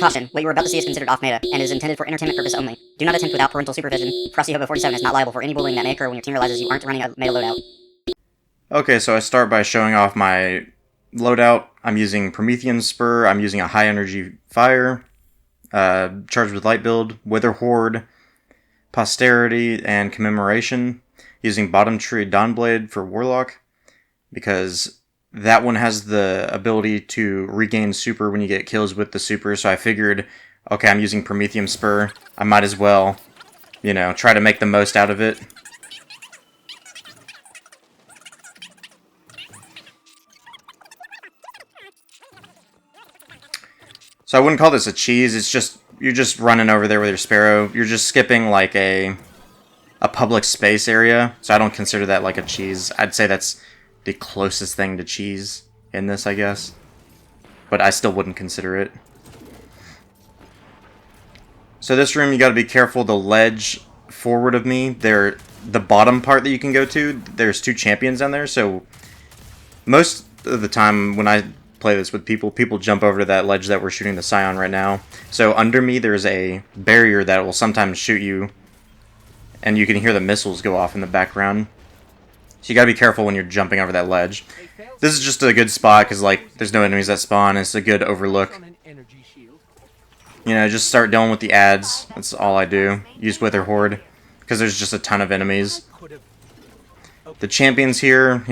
Caution, what you are about to see is considered off-meta, and is intended for entertainment purpose only. Do not attempt without parental supervision. Frosty Hobo 47 is not liable for any bullying that may occur when your team realizes you aren't running a meta loadout. Okay, so I start by showing off my loadout. I'm using Prometheus Spur, I'm using a high energy fire, charged with light build, Wither Horde, Posterity, and Commemoration. Using Bottom Tree Dawnblade for Warlock, because that one has the ability to regain super when you get kills with the super, so I figured, okay, I'm using Prometheus Spur, I might as well, try to make the most out of it. So I wouldn't call this a cheese, it's just, you're just running over there with your Sparrow, you're just skipping like a public space area, so I don't consider that like a cheese. I'd say that's the closest thing to cheese in this, I guess. But I still wouldn't consider it. So this room, you gotta be careful. The ledge forward of me, the bottom part that you can go to, there's two champions down there, so most of the time when I play this with people jump over to that ledge that we're shooting the Scion right now. So under me, there's a barrier that will sometimes shoot you, and you can hear the missiles go off in the background. So you gotta be careful when you're jumping over that ledge. This is just a good spot because, like, there's no enemies that spawn. It's a good overlook. Just start dealing with the ads. That's all I do. Use Wither Horde because there's just a ton of enemies. The champions here,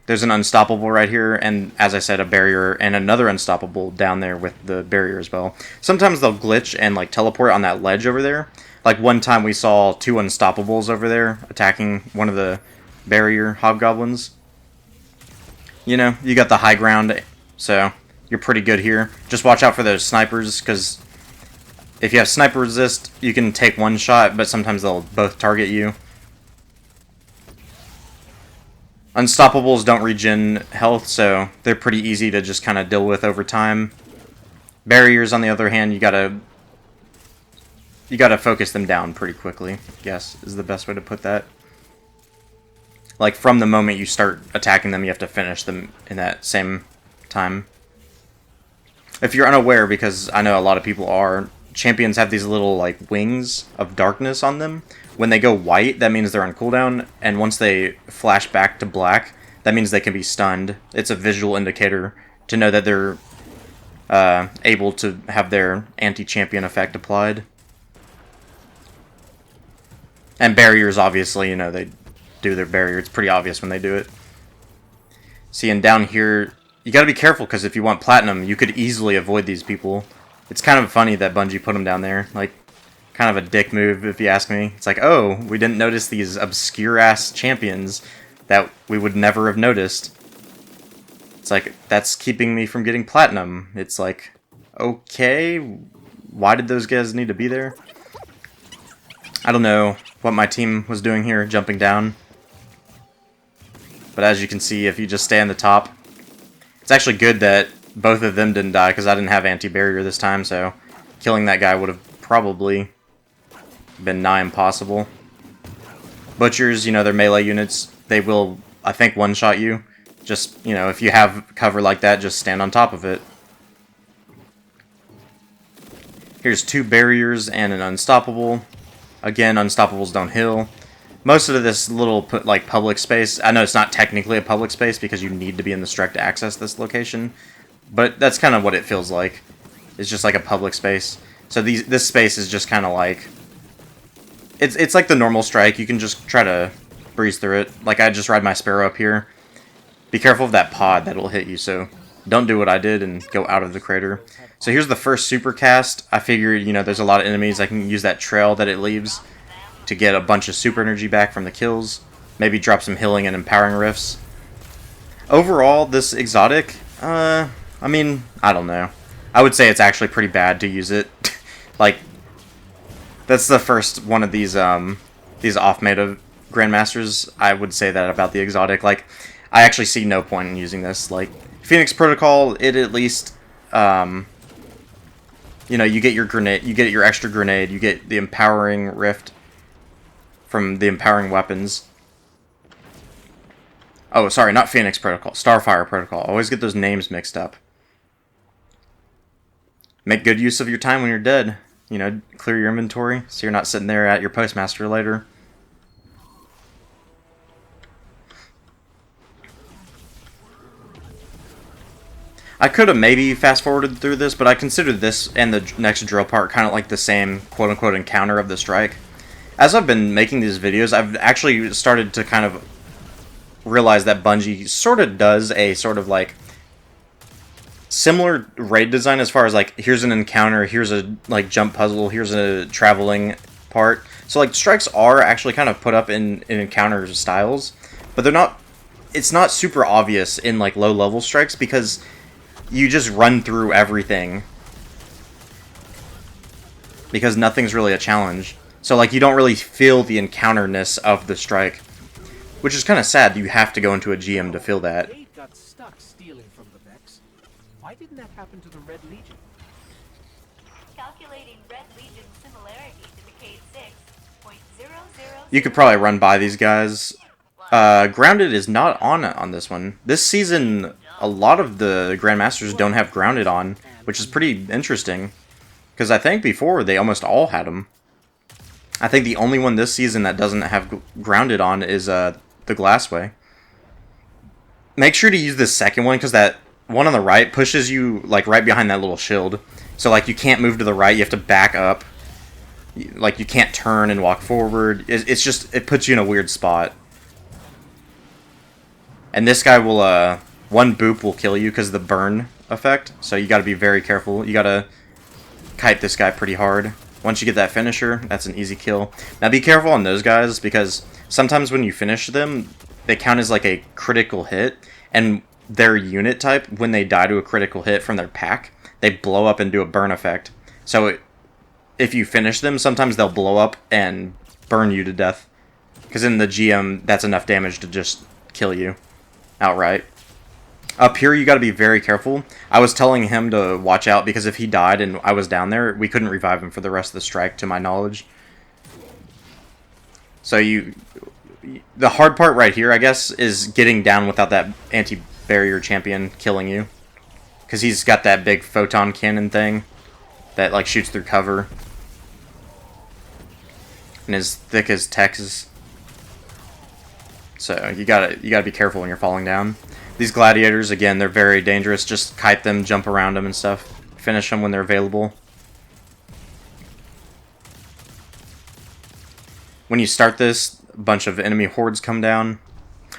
there's an unstoppable right here, and as I said, a barrier and another unstoppable down there with the barrier as well. Sometimes they'll glitch and like teleport on that ledge over there. Like one time we saw two unstoppables over there attacking one of the barrier hobgoblins. You got the high ground, so you're pretty good here. Just watch out for those snipers, because if you have sniper resist, you can take one shot, but sometimes they'll both target you. Unstoppables don't regen health, so they're pretty easy to just kind of deal with over time. Barriers, on the other hand, you gotta focus them down pretty quickly, I guess, is the best way to put that. Like, from the moment you start attacking them, you have to finish them in that same time. If you're unaware, because I know a lot of people are, champions have these little, like, wings of darkness on them. When they go white, that means they're on cooldown, and once they flash back to black, that means they can be stunned. It's a visual indicator to know that they're able to have their anti-champion effect applied. And barriers, obviously, they do their barrier. It's pretty obvious when they do it. See, and down here, you gotta be careful, because if you want platinum, you could easily avoid these people. It's kind of funny that Bungie put them down there. Like, kind of a dick move, if you ask me. It's like, oh, we didn't notice these obscure-ass champions that we would never have noticed. It's like, that's keeping me from getting platinum. It's like, okay, why did those guys need to be there? I don't know what my team was doing here, jumping down. But as you can see, if you just stay on the top, it's actually good that both of them didn't die, because I didn't have anti-barrier this time, so killing that guy would have probably been nigh impossible. Butchers, they're melee units. They will, I think, one-shot you. Just, if you have cover like that, just stand on top of it. Here's two barriers and an unstoppable. Again, unstoppables don't heal. Most of this little, public space, I know it's not technically a public space because you need to be in the Strike to access this location, but that's kind of what it feels like. It's just like a public space. So this space is just kind of like, it's like the normal Strike. You can just try to breeze through it. Like, I just ride my Sparrow up here. Be careful of that pod that will hit you, so don't do what I did and go out of the crater. So here's the first super cast. I figured, there's a lot of enemies. I can use that trail that it leaves to get a bunch of super energy back from the kills. Maybe drop some healing and empowering rifts. Overall, this exotic, I mean, I don't know. I would say it's actually pretty bad to use it. Like, that's the first one of these off-meta Grandmasters. I would say that about the exotic. Like, I actually see no point in using this. Like, Phoenix Protocol, it at least, you get your grenade, you get your extra grenade, you get the empowering rift from the empowering weapons. Oh, sorry, not Phoenix Protocol. Starfire Protocol. I always get those names mixed up. Make good use of your time when you're dead. You know, clear your inventory so you're not sitting there at your postmaster later. I could have maybe fast-forwarded through this, but I considered this and the next drill part kind of like the same quote-unquote encounter of the strike. As I've been making these videos, I've actually started to kind of realize that Bungie sort of does a sort of like similar raid design as far as like, here's an encounter, here's a like jump puzzle, here's a traveling part. So like strikes are actually kind of put up in encounter styles, but they're not, it's not super obvious in like low level strikes because you just run through everything because nothing's really a challenge. So like you don't really feel the encounter-ness of the strike, which is kind of sad. You have to go into a GM to feel that. They got stuck stealing from the Vex. Why didn't that happen to the Red Legion? Calculating Red Legion similarity to the K6.000. You could probably run by these guys. Grounded is not on this one. This season, a lot of the Grandmasters don't have Grounded on, which is pretty interesting. Because I think before, they almost all had them. I think the only one this season that doesn't have Grounded on is the Glassway. Make sure to use the second one, because that one on the right pushes you like right behind that little shield. So like you can't move to the right, you have to back up. Like you can't turn and walk forward. It's just, it puts you in a weird spot. And this guy will, one boop will kill you because of the burn effect. So you got to be very careful. You got to kite this guy pretty hard. Once you get that finisher, that's an easy kill. Now be careful on those guys because sometimes when you finish them, they count as like a critical hit. And their unit type, when they die to a critical hit from their pack, they blow up and do a burn effect. So if you finish them, sometimes they'll blow up and burn you to death. Because in the GM, that's enough damage to just kill you outright. Up here, you got to be very careful. I was telling him to watch out because if he died and I was down there, we couldn't revive him for the rest of the strike, to my knowledge. So the hard part right here, I guess, is getting down without that anti-barrier champion killing you. Because he's got that big photon cannon thing that like shoots through cover. And as thick as Texas. So you gotta be careful when you're falling down. These gladiators, again, they're very dangerous. Just kite them, jump around them and stuff. Finish them when they're available. When you start this, a bunch of enemy hordes come down.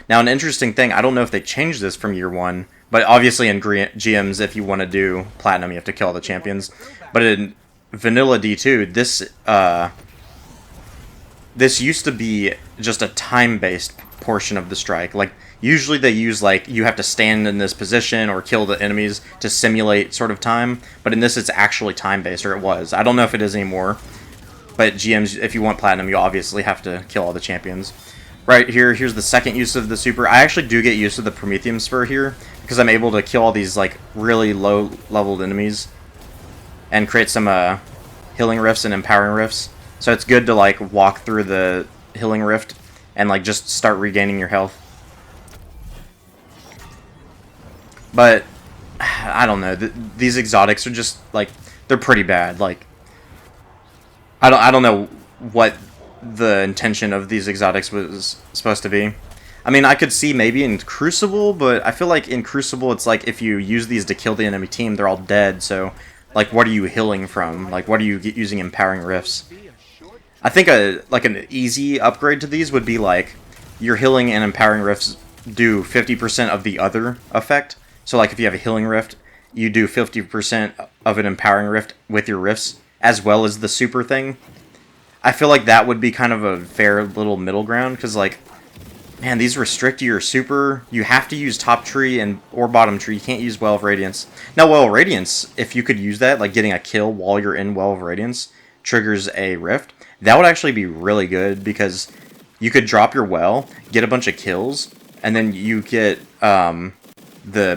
Now, an interesting thing, I don't know if they changed this from year one, but obviously in GMs, if you want to do Platinum, you have to kill all the champions. But in Vanilla D2, this used to be just a time-based portion of the strike. Like, usually they use, like, you have to stand in this position or kill the enemies to simulate sort of time. But in this, it's actually time-based, or it was. I don't know if it is anymore. But GMs, if you want Platinum, you obviously have to kill all the champions. Right here, here's the second use of the super. I actually do get used to the Prometheus Spur here, because I'm able to kill all these, like, really low-leveled enemies. And create some, healing rifts and empowering rifts. So it's good to, like, walk through the healing rift and, like, just start regaining your health. But, I don't know. These exotics are just, like, they're pretty bad. Like, I don't know what the intention of these exotics was supposed to be. I mean, I could see maybe in Crucible, but I feel like in Crucible, it's like if you use these to kill the enemy team, they're all dead. So, like, what are you healing from? Like, what are you using empowering rifts? I think an easy upgrade to these would be like your healing and empowering rifts do 50% of the other effect. So like if you have a healing rift, you do 50% of an empowering rift with your rifts as well as the super thing. I feel like that would be kind of a fair little middle ground because like, man, these restrict your super. You have to use top tree or bottom tree. You can't use Well of Radiance. Now Well of Radiance, if you could use that, like getting a kill while you're in Well of Radiance triggers a rift. That would actually be really good because you could drop your well, get a bunch of kills, and then you get the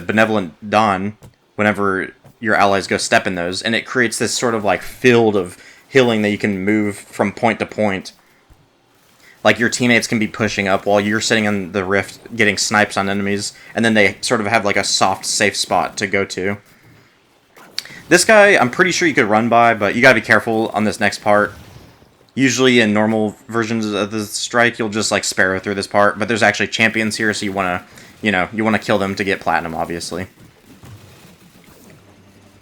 Benevolent Dawn whenever your allies go step in those, and it creates this sort of like field of healing that you can move from point to point. Like your teammates can be pushing up while you're sitting on the rift getting snipes on enemies, and then they sort of have like a soft, safe spot to go to. This guy, I'm pretty sure you could run by, but you gotta be careful on this next part. Usually in normal versions of the strike, you'll just like sparrow through this part, but there's actually champions here, so you wanna, you wanna kill them to get platinum, obviously.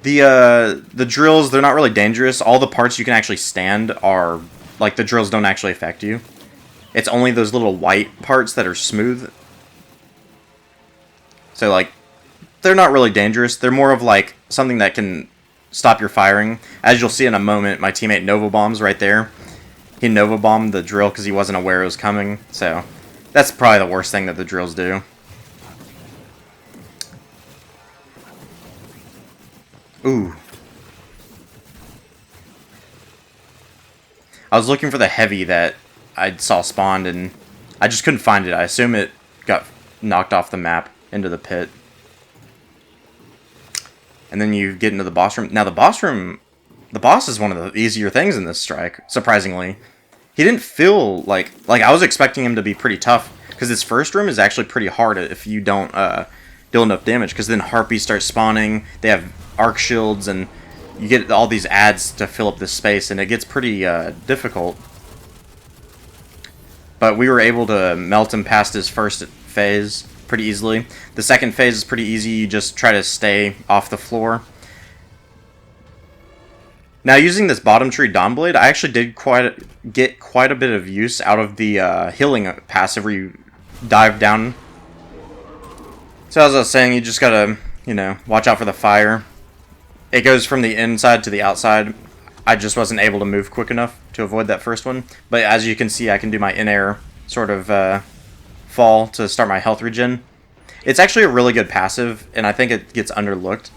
The drills, they're not really dangerous. All the parts you can actually stand are, like, the drills don't actually affect you. It's only those little white parts that are smooth. So, like, they're not really dangerous. They're more of, like, something that can stop your firing. As you'll see in a moment, my teammate Nova Bombs right there. He Nova Bombed the drill because he wasn't aware it was coming. So, that's probably the worst thing that the drills do. Ooh. I was looking for the heavy that I saw spawned, and I just couldn't find it. I assume it got knocked off the map into the pit. And then you get into the boss room. Now, the boss is one of the easier things in this strike, surprisingly. He didn't feel like I was expecting him to be pretty tough, because this first room is actually pretty hard if you don't deal enough damage, because then harpies start spawning, they have arc shields, and you get all these ads to fill up this space, and it gets pretty difficult. But we were able to melt him past his first phase pretty easily. The second phase is pretty easy, you just try to stay off the floor. Now, using this bottom tree Dawnblade, I actually did get quite a bit of use out of the healing passive where you dive down. So as I was saying, you just gotta, watch out for the fire. It goes from the inside to the outside. I just wasn't able to move quick enough to avoid that first one. But as you can see, I can do my in-air sort of fall to start my health regen. It's actually a really good passive, and I think it gets underlooked.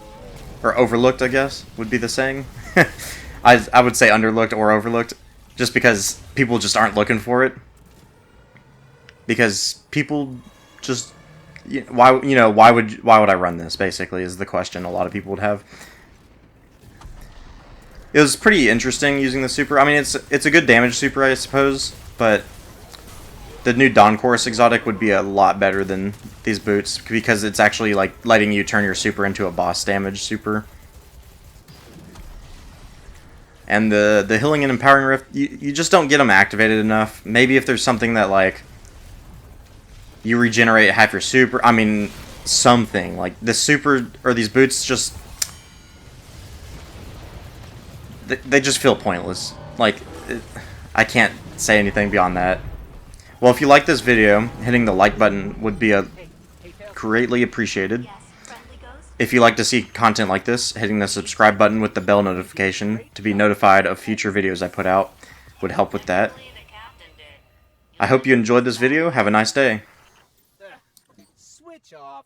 Or overlooked, I guess, would be the saying. I would say underlooked or overlooked, just because people just aren't looking for it. Because people just... why would I run this, basically, is the question a lot of people would have. It was pretty interesting using the super. I mean, it's a good damage super, I suppose, but the new Dawn Chorus Exotic would be a lot better than these boots, because it's actually like letting you turn your super into a boss damage super. And the Healing and Empowering Rift, you just don't get them activated enough. Maybe if there's something that, like, you regenerate half your super, I mean, something. Like, the super, or these boots just... They just feel pointless. Like, I can't say anything beyond that. Well, if you like this video, hitting the like button would be greatly appreciated. Yes, friendly ghost. If you like to see content like this, hitting the subscribe button with the bell notification to be notified of future videos I put out would help with that. The captain did. I hope you enjoyed this video. Have a nice day. Switch off.